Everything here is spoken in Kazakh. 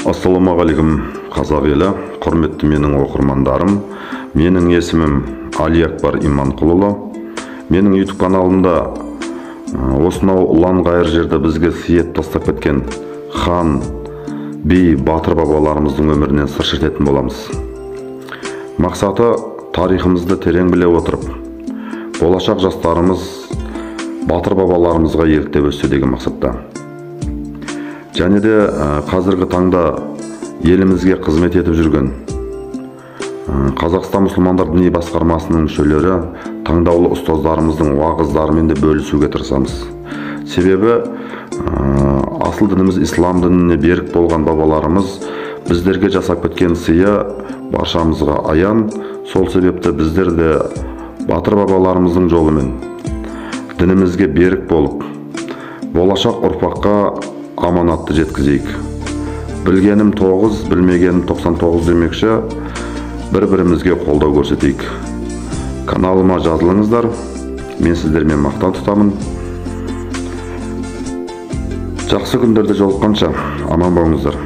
Ассаламағалейкум қазақ елі, құрметті менің оқырмандарым. Менің есімім Али Акбар Иманқұлұлы. Менің YouTube каналымда осынау ұлан ғайыр жерді бізге сиет тастап кеткен хан, би, батыр бабаларымыздың өмірінен сыр шертетін боламыз. Мақсаты тарихымызды терең біле отырып, болашақ жастарымыз батыр бабаларымызға еліктеп өссе деген мақсатта. Және де қазіргі таңда елімізге қызмет етіп жүрген Қазақстан мұсылмандар діни басқармасының мүшелері, таңдаулы ұстаздарымыздың уағыздарымен де бөлісуге тырысамыз. Себебі асыл дініміз ислам дініне берік болған бабаларымыз біздерге жасап кеткен сыйы баршамызға аян. Сол себепті біздер де батыр бабаларымыздың жолымен дінімізге берік болып, болашақ ұрпаққа аманатты жеткізейік. Білгенім 9, білмегенім 99 демекші, бір-бірімізге қолдау көрсетейік. Каналыма жазылыңыздар, мен сіздермен мақтан тұтамын. Жақсы күндерде жолыққанша аман болыңыздар.